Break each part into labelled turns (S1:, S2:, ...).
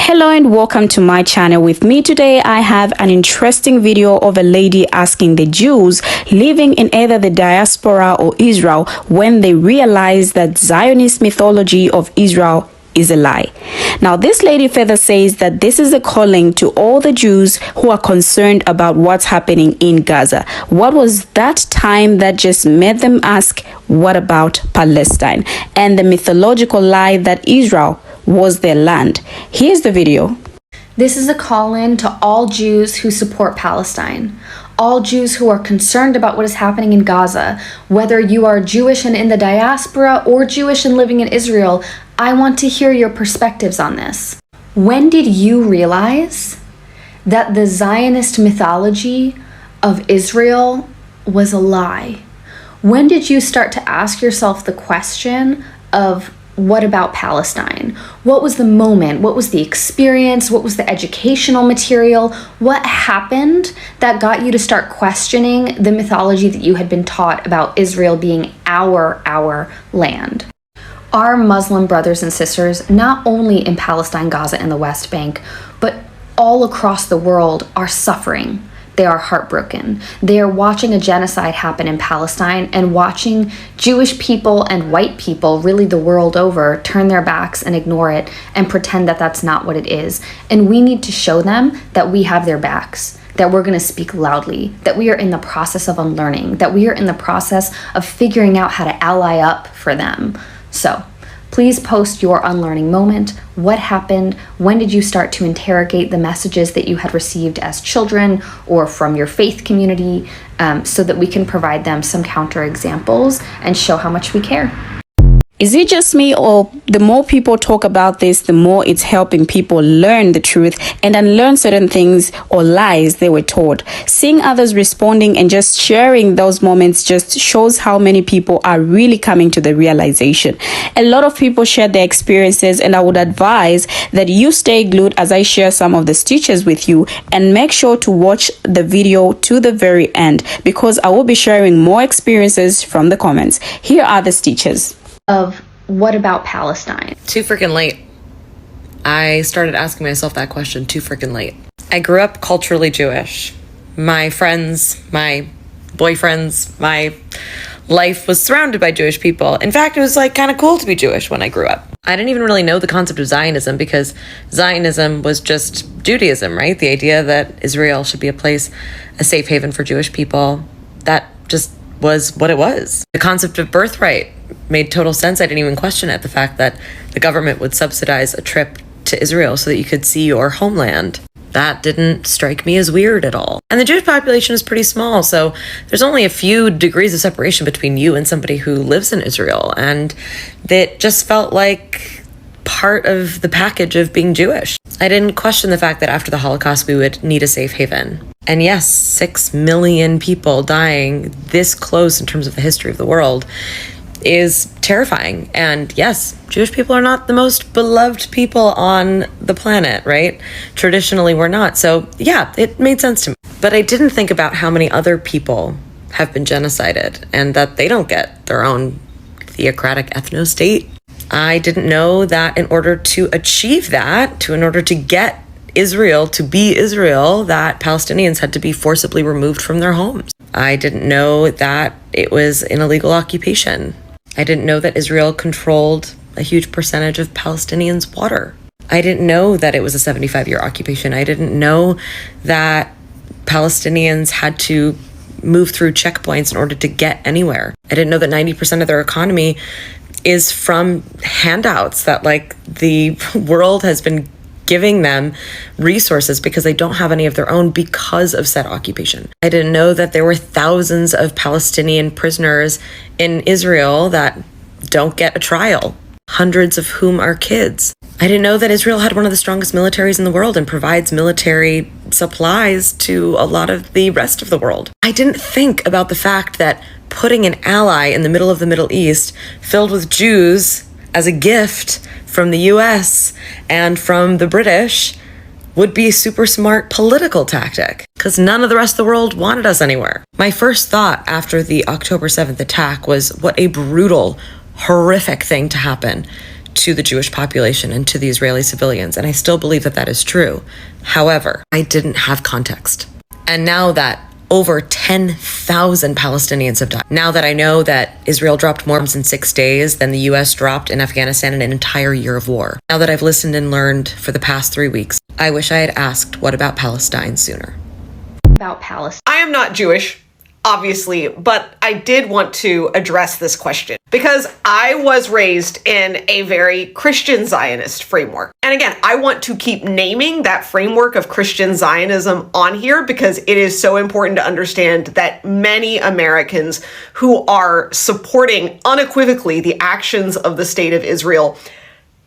S1: Hello and welcome to my channel. With me today I have an interesting video of a lady asking the Jews living in either the diaspora or Israel when they realize that Zionist mythology of Israel is a lie. Now this lady further says that this is a calling to all the Jews who are concerned about what's happening in Gaza. What was that time that just made them ask, what about Palestine? And the mythological lie that Israel was their land. Here's the video.
S2: This is a call-in to all Jews who support Palestine, all Jews who are concerned about what is happening in Gaza. Whether you are Jewish and in the diaspora or Jewish and living in Israel, I want to hear your perspectives on this. When did you realize that the Zionist mythology of Israel was a lie? When did you start to ask yourself the question of, what about Palestine? What was the moment? What was the experience? What was the educational material? What happened that got you to start questioning the mythology that you had been taught about Israel being our land? Our Muslim brothers and sisters, not only in Palestine, Gaza, and the West Bank, but all across the world, are suffering. They are heartbroken. They are watching a genocide happen in Palestine and watching Jewish people and white people, really the world over, turn their backs and ignore it and pretend that that's not what it is. And we need to show them that we have their backs, that we're going to speak loudly, that we are in the process of unlearning, that we are in the process of figuring out how to ally up for them. So please post your unlearning moment. What happened? When did you start to interrogate the messages that you had received as children or from your faith community, so that we can provide them some counterexamples and show how much we care?
S1: Is it just me, or the more people talk about this, the more it's helping people learn the truth and unlearn certain things or lies they were taught? Seeing others responding and just sharing those moments just shows how many people are really coming to the realization. A lot of people share their experiences, and I would advise that you stay glued as I share some of the stitches with you, and make sure to watch the video to the very end, because I will be sharing more experiences from the comments. Here are the stitches.
S2: Of what about Palestine?
S3: Too freaking late. I started asking myself that question too freaking late. I grew up culturally Jewish. My friends, my boyfriends, my life was surrounded by Jewish people. In fact, it was like kind of cool to be Jewish when I grew up. I didn't even really know the concept of Zionism, because Zionism was just Judaism, right? The idea that Israel should be a place, a safe haven for Jewish people. That just was what it was. The concept of birthright made total sense. I didn't even question it. The fact that the government would subsidize a trip to Israel so that you could see your homeland, that didn't strike me as weird at all. And the Jewish population is pretty small, so there's only a few degrees of separation between you and somebody who lives in Israel, and that just felt like part of the package of being Jewish. I didn't question the fact that after the Holocaust we would need a safe haven. And yes, 6 million people dying this close in terms of the history of the world is terrifying. And yes, Jewish people are not the most beloved people on the planet, right? Traditionally, we're not. So yeah, it made sense to me. But I didn't think about how many other people have been genocided and that they don't get their own theocratic ethno-state. I didn't know that in order to achieve that, in order to get Israel to be Israel, that Palestinians had to be forcibly removed from their homes. I didn't know that it was an illegal occupation. I didn't know that Israel controlled a huge percentage of Palestinians' water. I didn't know that it was a 75-year occupation. I didn't know that Palestinians had to move through checkpoints in order to get anywhere. I didn't know that 90% of their economy is from handouts, that like the world has been giving them resources because they don't have any of their own because of said occupation. I didn't know that there were thousands of Palestinian prisoners in Israel that don't get a trial, hundreds of whom are kids. I didn't know that Israel had one of the strongest militaries in the world and provides military supplies to a lot of the rest of the world. I didn't think about the fact that putting an ally in the middle of the Middle East filled with Jews as a gift from the US and from the British would be a super smart political tactic, because none of the rest of the world wanted us anywhere. My first thought after the October 7th attack was, what a brutal, horrific thing to happen to the Jewish population and to the Israeli civilians, and I still believe that that is true. However, I didn't have context. And now that over 10,000 Palestinians have died, now that I know that Israel dropped more bombs in 6 days than the US dropped in Afghanistan in an entire year of war, now that I've listened and learned for the past 3 weeks, I wish I had asked, what about Palestine, sooner?
S2: About Palestine.
S4: I am not Jewish, obviously, but I did want to address this question because I was raised in a very Christian Zionist framework. And again, I want to keep naming that framework of Christian Zionism on here because it is so important to understand that many Americans who are supporting unequivocally the actions of the state of Israel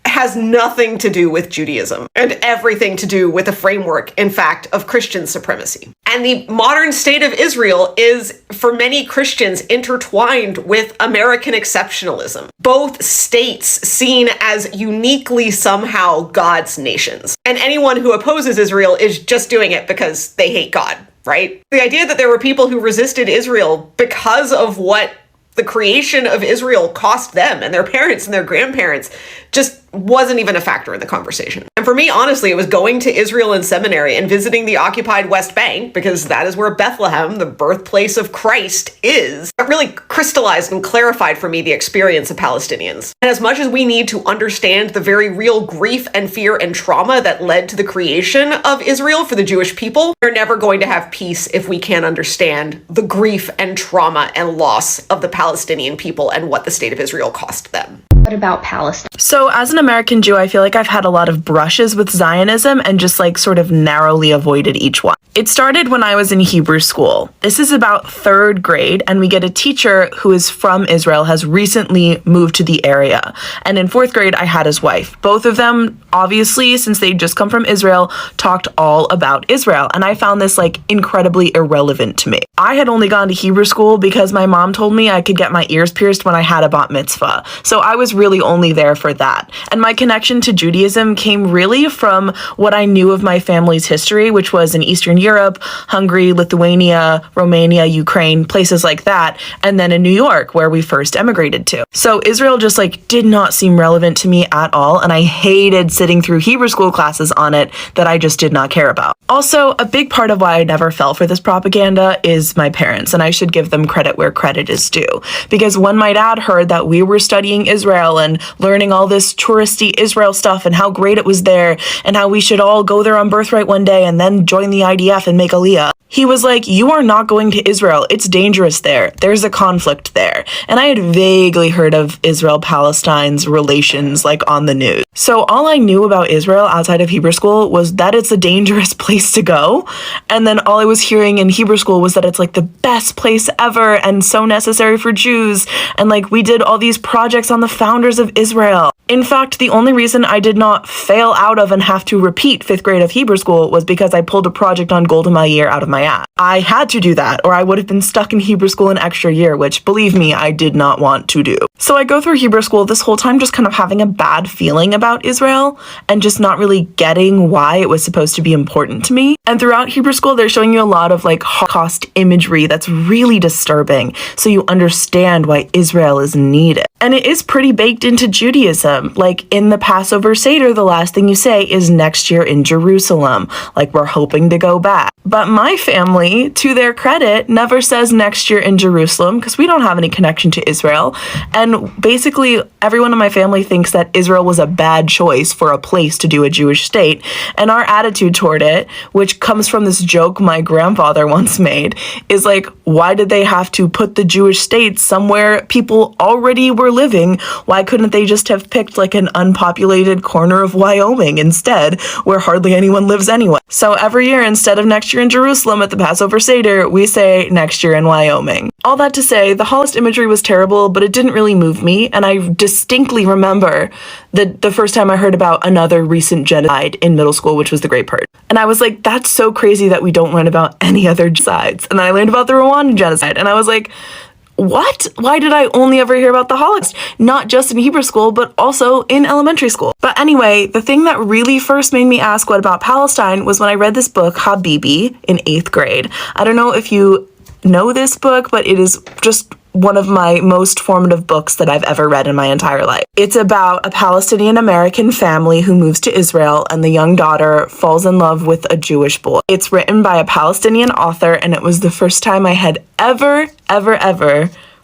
S4: has nothing to do with Judaism and everything to do with the framework, in fact, of Christian supremacy. And the modern state of Israel is, for many Christians, intertwined with American exceptionalism, both states seen as uniquely somehow God's nations. And anyone who opposes Israel is just doing it because they hate God, right? The idea that there were people who resisted Israel because of what the creation of Israel cost them and their parents and their grandparents just wasn't even a factor in the conversation. And for me, honestly, it was going to Israel in seminary and visiting the occupied West Bank, because that is where Bethlehem, the birthplace of Christ, is. It really crystallized and clarified for me the experience of Palestinians. And as much as we need to understand the very real grief and fear and trauma that led to the creation of Israel for the Jewish people, we're never going to have peace if we can't understand the grief and trauma and loss of the Palestinian people and what the state of Israel cost them.
S2: What about Palestine?
S5: So as an American Jew, I feel like I've had a lot of brushes with Zionism and just like sort of narrowly avoided each one. It started when I was in Hebrew school. This is about 3rd grade, and we get a teacher who is from Israel, has recently moved to the area. And in 4th grade, I had his wife. Both of them, obviously, since they'd just come from Israel, talked all about Israel. And I found this like incredibly irrelevant to me. I had only gone to Hebrew school because my mom told me I could get my ears pierced when I had a bat mitzvah. So I was really only there for that. And my connection to Judaism came really from what I knew of my family's history, which was in Eastern Europe, Hungary, Lithuania, Romania, Ukraine, places like that, and then in New York, where we first emigrated to. So Israel just like did not seem relevant to me at all, and I hated sitting through Hebrew school classes on it that I just did not care about. Also, a big part of why I never fell for this propaganda is my parents, and I should give them credit where credit is due. Because when my dad heard that we were studying Israel and learning all this touristy Israel stuff and how great it was there and how we should all go there on birthright one day and then join the IDF and make Aliyah, he was like, you are not going to Israel. It's dangerous there. There's a conflict there. And I had vaguely heard of Israel-Palestine's relations like on the news. So all I knew about Israel outside of Hebrew school was that it's a dangerous place to go. And then all I was hearing in Hebrew school was that it's like the best place ever and so necessary for Jews. And like we did all these projects on the founders of Israel. In fact, the only reason I did not fail out of and have to repeat 5th grade of Hebrew school was because I pulled a project on Golda Meir out of my ass. I had to do that, or I would have been stuck in Hebrew school an extra year, which, believe me, I did not want to do. So I go through Hebrew school this whole time just kind of having a bad feeling about Israel and just not really getting why it was supposed to be important to me. And throughout Hebrew school, they're showing you a lot of like Holocaust imagery that's really disturbing, so you understand why Israel is needed. And it is pretty baked into Judaism. Like in the Passover Seder, the last thing you say is next year in Jerusalem, like we're hoping to go back. But my family, to their credit, never says next year in Jerusalem because we don't have any connection to Israel. And basically, everyone in my family thinks that Israel was a bad choice for a place to do a Jewish state. And our attitude toward it, which comes from this joke my grandfather once made, is like, why did they have to put the Jewish state somewhere people already were living? Why couldn't they just have picked like an unpopulated corner of Wyoming instead, where hardly anyone lives anyway? So every year, instead of next year in Jerusalem at the Passover Seder, we say next year in Wyoming. All that to say, the Holocaust imagery was terrible, but it didn't really move me, and I distinctly remember the first time I heard about another recent genocide in middle school, which was the Great Purge. And I was like, that's so crazy that we don't learn about any other genocides. And then I learned about the Rwandan genocide, and I was like, what? Why did I only ever hear about the Holocaust? Not just in Hebrew school, but also in elementary school. But anyway, the thing that really first made me ask what about Palestine was when I read this book, Habibi, in 8th grade. I don't know if you know this book, but it is just one of my most formative books that I've ever read in my entire life. It's about a Palestinian American family who moves to Israel, and the young daughter falls in love with a Jewish boy. It's written by a Palestinian author, and it was the first time I had ever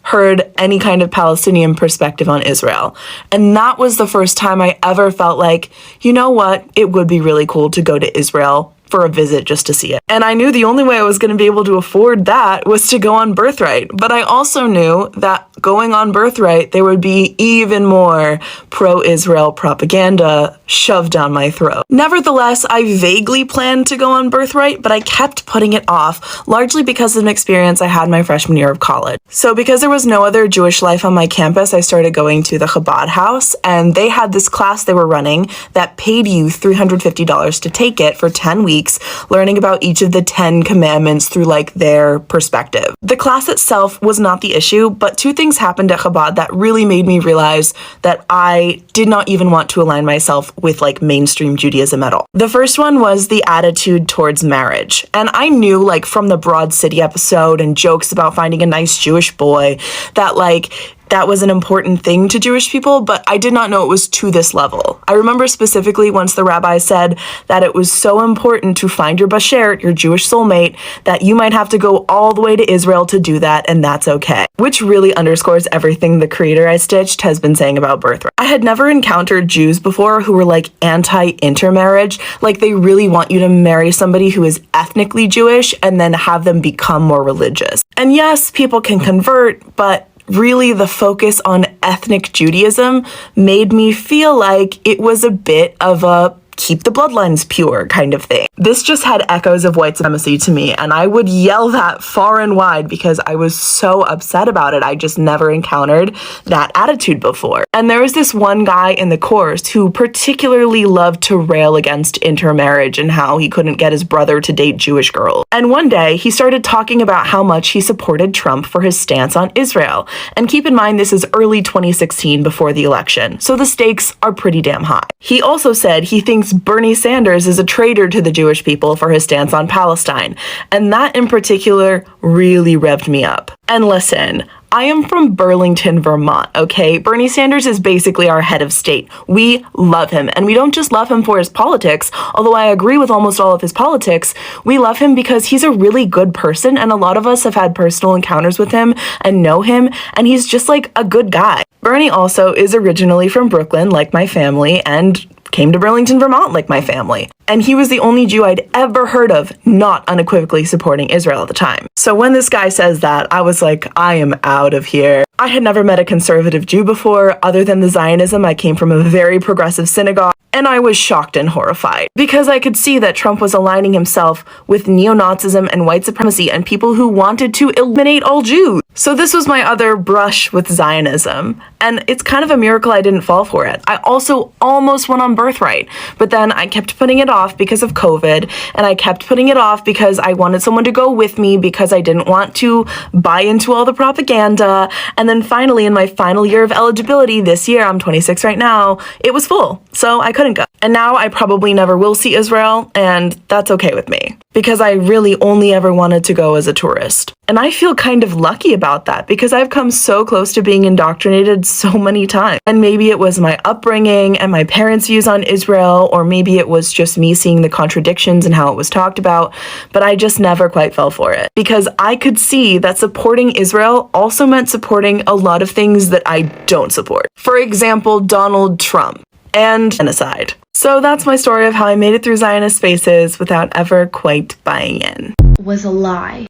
S5: heard any kind of Palestinian perspective on Israel. And that was the first time I ever felt like, you know what, it would be really cool to go to Israel for a visit just to see it. And I knew the only way I was going to be able to afford that was to go on Birthright. But I also knew that going on Birthright, there would be even more pro-Israel propaganda shoved down my throat. Nevertheless, I vaguely planned to go on Birthright, but I kept putting it off, largely because of an experience I had my freshman year of college. So because there was no other Jewish life on my campus, I started going to the Chabad house, and they had this class they were running that paid you $350 to take it for 10 weeks, learning about each of the 10 commandments through like their perspective. The class itself was not the issue, but two things happened at Chabad that really made me realize that I did not even want to align myself with like mainstream Judaism at all. The first one was the attitude towards marriage. And I knew like from the Broad City episode and jokes about finding a nice Jewish boy that like that was an important thing to Jewish people, but I did not know it was to this level. I remember specifically once the rabbi said that it was so important to find your bashert, your Jewish soulmate, that you might have to go all the way to Israel to do that, and that's okay. Which really underscores everything the creator I stitched has been saying about birthright. I had never encountered Jews before who were like anti-intermarriage, like they really want you to marry somebody who is ethnically Jewish and then have them become more religious. And yes, people can convert, but really the focus on ethnic Judaism made me feel like it was a bit of a keep the bloodlines pure kind of thing. This just had echoes of white supremacy to me, and I would yell that far and wide because I was so upset about it. I just never encountered that attitude before. And there was this one guy in the course who particularly loved to rail against intermarriage and how he couldn't get his brother to date Jewish girls. And one day he started talking about how much he supported Trump for his stance on Israel. And keep in mind, this is early 2016 before the election, so the stakes are pretty damn high. He also said he thinks Bernie Sanders is a traitor to the Jewish people for his stance on Palestine, and that in particular really revved me up. And listen, I am from Burlington, Vermont, okay? Bernie Sanders is basically our head of state. We love him, and we don't just love him for his politics, although I agree with almost all of his politics. We love him because he's a really good person, and a lot of us have had personal encounters with him and know him, and he's just like a good guy. Bernie also is originally from Brooklyn, like my family, and came to Burlington, Vermont like my family. And he was the only Jew I'd ever heard of not unequivocally supporting Israel at the time. So when this guy says that, I was like, I am out of here. I had never met a conservative Jew before. Other than the Zionism, I came from a very progressive synagogue, and I was shocked and horrified because I could see that Trump was aligning himself with neo-Nazism and white supremacy and people who wanted to eliminate all Jews. So this was my other brush with Zionism, and it's kind of a miracle I didn't fall for it. I also almost went on Birthright, but then I kept putting it off because of COVID, and I kept putting it off because I wanted someone to go with me because I didn't want to buy into all the propaganda. And then finally, in my final year of eligibility this year, I'm 26 right now, it was full, so I couldn't go. And now I probably never will see Israel, and that's okay with me because I really only ever wanted to go as a tourist. And I feel kind of lucky about that because I've come so close to being indoctrinated so many times. And maybe it was my upbringing and my parents' views on Israel, or maybe it was just me seeing the contradictions and how it was talked about, but I just never quite fell for it because I could see that supporting Israel also meant supporting a lot of things that I don't support. For example, Donald Trump and genocide. So that's my story of how I made it through Zionist spaces without ever quite buying in.
S2: Was a lie.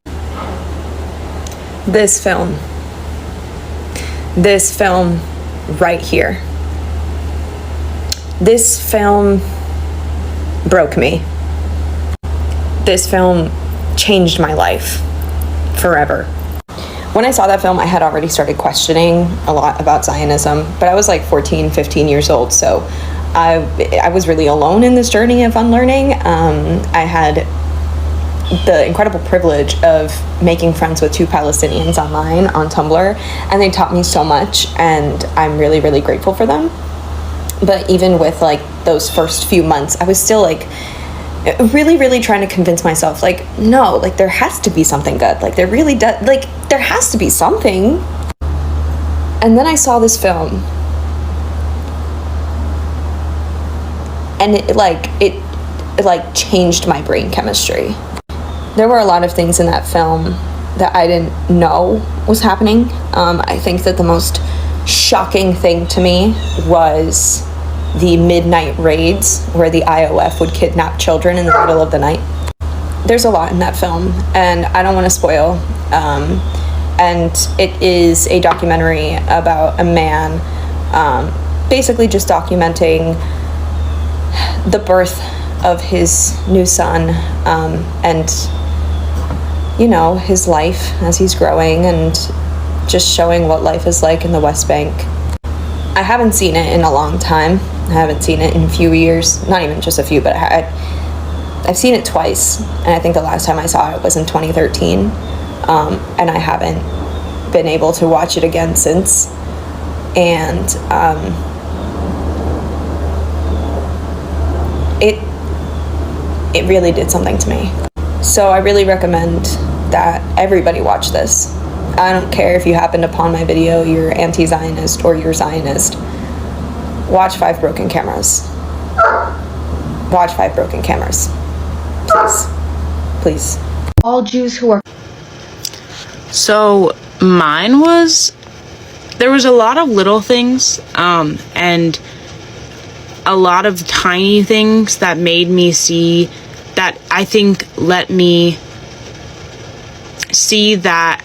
S3: This film right here, this film broke me. This film changed my life forever. When I saw that film, I had already started questioning a lot about Zionism, but I was like 14, 15 years old, so I was really alone in this journey of unlearning. I had the incredible privilege of making friends with 2 Palestinians online on Tumblr, and they taught me so much, and I'm really, really grateful for them. But even with like those first few months, I was still like really, really trying to convince myself, like, no, like there has to be something good. Like there really does, like there has to be something.
S6: And then I saw this film, and it changed my brain chemistry. There were a lot of things in that film that I didn't know was happening. I think that the most shocking thing to me was the midnight raids where the IOF would kidnap children in the middle of the night. There's a lot in that film, and I don't want to spoil. And it is a documentary about a man basically just documenting the birth of his new son, and his life as he's growing, and just showing what life is like in the West Bank. I haven't seen it in a long time. I haven't seen it in a few years, not even just a few, but I've seen it twice, and I think the last time I saw it was in 2013, and I haven't been able to watch it again since. And it really did something to me. So I really recommend that everybody watch this. I don't care if you happened upon my video, you're anti-Zionist or you're Zionist. Watch 5 Broken Cameras. Watch 5 Broken Cameras. Please. Please.
S2: All Jews who are...
S7: So mine was, there was a lot of little things, and a lot of tiny things that made me see, that I think let me see that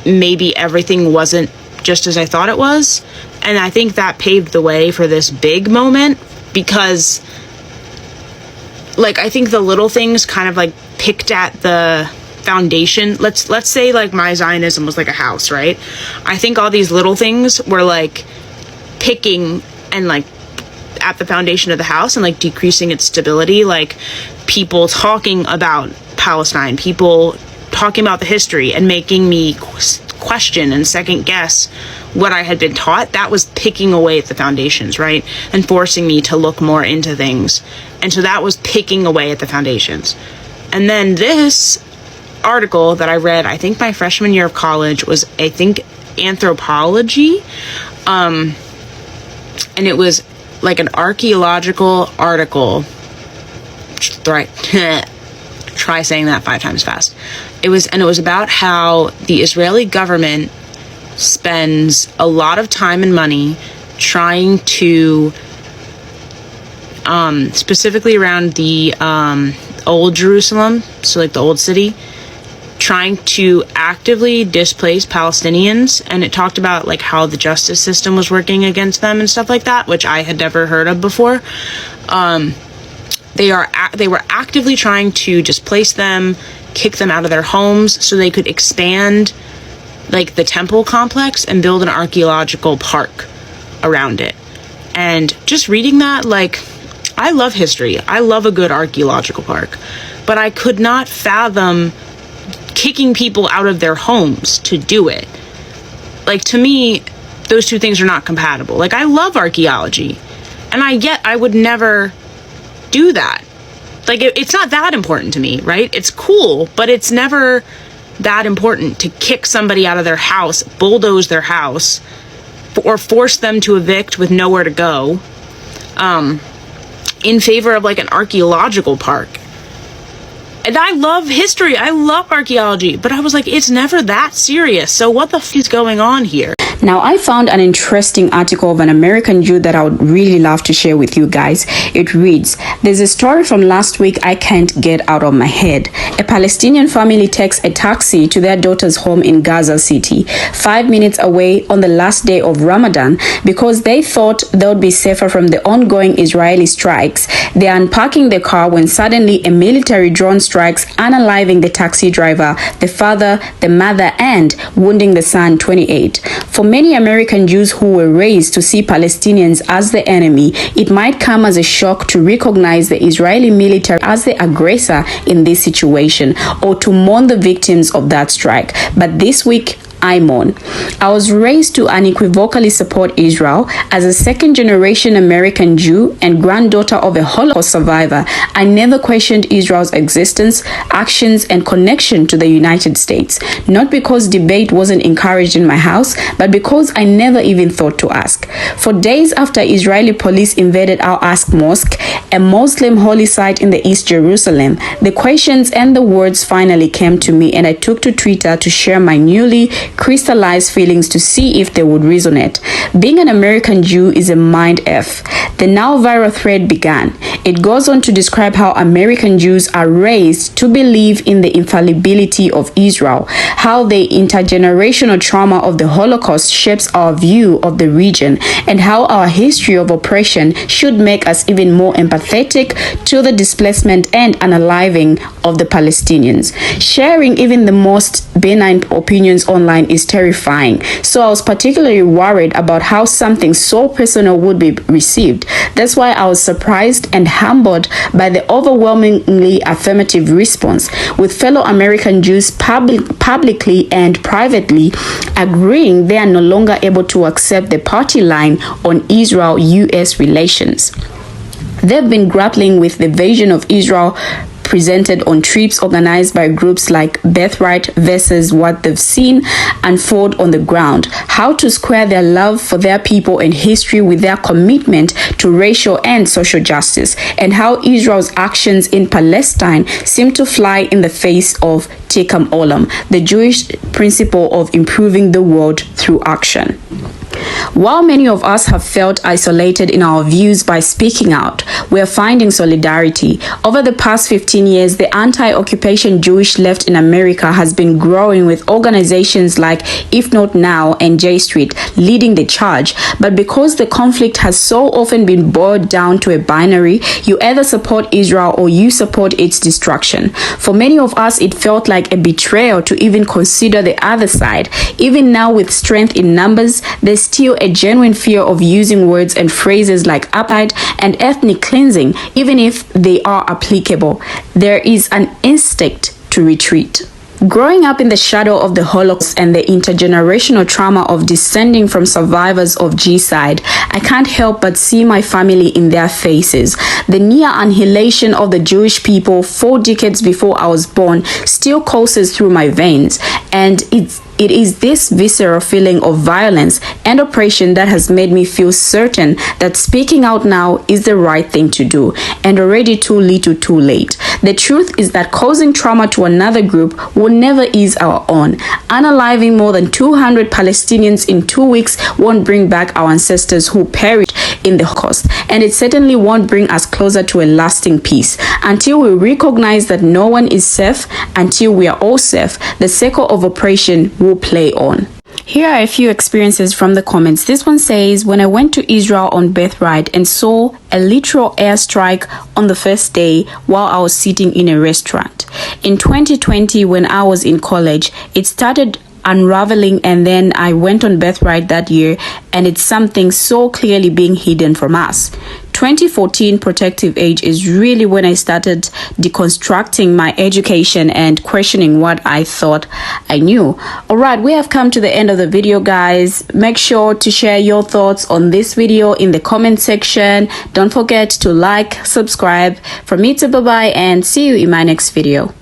S7: maybe everything wasn't just as I thought it was. And I think that paved the way for this big moment, because I think the little things kind of picked at the foundation. Let's say my Zionism was like a house, right? I think all these little things were picking and at the foundation of the house and decreasing its stability, people talking about Palestine, people talking about the history and making me question and second guess what I had been taught. That was picking away at the foundations, right? And forcing me to look more into things. And so that was picking away at the foundations. And then this article that I read, I think my freshman year of college, was, I think, anthropology. And it was an archaeological article. Try saying that 5 times fast. It was about how the Israeli government spends a lot of time and money trying to, specifically around the old Jerusalem, so the old city, trying to actively displace Palestinians. And it talked about how the justice system was working against them and stuff like that, which I had never heard of before. They were actively trying to displace them, kick them out of their homes so they could expand the temple complex and build an archaeological park around it. And just reading that, I love history. I love a good archaeological park, but I could not fathom kicking people out of their homes to do it. To me, those two things are not compatible. I love archaeology, and I would never do that. It's not that important to me, right? It's cool, but it's never that important to kick somebody out of their house, bulldoze their house, or force them to evict with nowhere to go, in favor of an archaeological park. And I love history, I love archaeology, but I was it's never that serious. So what the f is going on here?
S1: Now, I found an interesting article of an American Jew that I would really love to share with you guys. It reads, "There's a story from last week I can't get out of my head. A Palestinian family takes a taxi to their daughter's home in Gaza City, 5 minutes away on the last day of Ramadan, because they thought they would be safer from the ongoing Israeli strikes. They are unpacking the car when suddenly a military drone strikes, unaliving the taxi driver, the father, the mother, and wounding the son, 28. For many American Jews who were raised to see Palestinians as the enemy, it might come as a shock to recognize the Israeli military as the aggressor in this situation, or to mourn the victims of that strike. But this week, I mourn. I was raised to unequivocally support Israel. As a second-generation American Jew and granddaughter of a Holocaust survivor, I never questioned Israel's existence, actions, and connection to the United States. Not because debate wasn't encouraged in my house, but because I never even thought to ask. For days after Israeli police invaded Al Aqsa Mosque, a Muslim holy site in the East Jerusalem, the questions and the words finally came to me, and I took to Twitter to share my newly crystallized feelings to see if they would resonate. Being an American Jew is a mind F. The now viral thread began. It goes on to describe how American Jews are raised to believe in the infallibility of Israel, how the intergenerational trauma of the Holocaust shapes our view of the region, and how our history of oppression should make us even more empathetic to the displacement and unaliving of the Palestinians. Sharing even the most benign opinions online is terrifying, so I was particularly worried about how something so personal would be received. That's why I was surprised and humbled by the overwhelmingly affirmative response, with fellow American Jews publicly and privately agreeing they are no longer able to accept the party line on Israel-US relations. They've been grappling with the vision of Israel presented on trips organized by groups like Birthright versus what they've seen unfold on the ground, how to square their love for their people and history with their commitment to racial and social justice, and how Israel's actions in Palestine seem to fly in the face of Tikkun Olam, the Jewish principle of improving the world through action. While many of us have felt isolated in our views by speaking out, we are finding solidarity. Over the past 15 years, the anti-occupation Jewish left in America has been growing, with organizations like If Not Now and J Street leading the charge. But because the conflict has so often been boiled down to a binary, you either support Israel or you support its destruction. For many of us, it felt like a betrayal to even consider the other side. Even now, with strength in numbers, there's still a genuine fear of using words and phrases like apartheid and ethnic cleansing, even if they are applicable. There is an instinct to retreat. Growing up in the shadow of the Holocaust and the intergenerational trauma of descending from survivors of genocide, I can't help but see my family in their faces. The near annihilation of the Jewish people 4 decades before I was born still courses through my veins, and it is this visceral feeling of violence and oppression that has made me feel certain that speaking out now is the right thing to do, and already too little too late. The truth is that causing trauma to another group will never ease our own. Unaliving more than 200 Palestinians in 2 weeks won't bring back our ancestors who perished in the Holocaust, and it certainly won't bring us closer to a lasting peace. Until we recognize that no one is safe, until we are all safe, the cycle of oppression will play on. Here are a few experiences from the comments. This one says, when I went to Israel on Birthright and saw a literal airstrike on the first day while I was sitting in a restaurant. In 2020, when I was in college, it started unraveling, and then I went on Birthright that year, and it's something so clearly being hidden from us. 2014 protective age is really when I started deconstructing my education and questioning what I thought I knew. Alright, we have come to the end of the video, guys. Make sure to share your thoughts on this video in the comment section. Don't forget to like, subscribe. From me to bye-bye, and see you in my next video.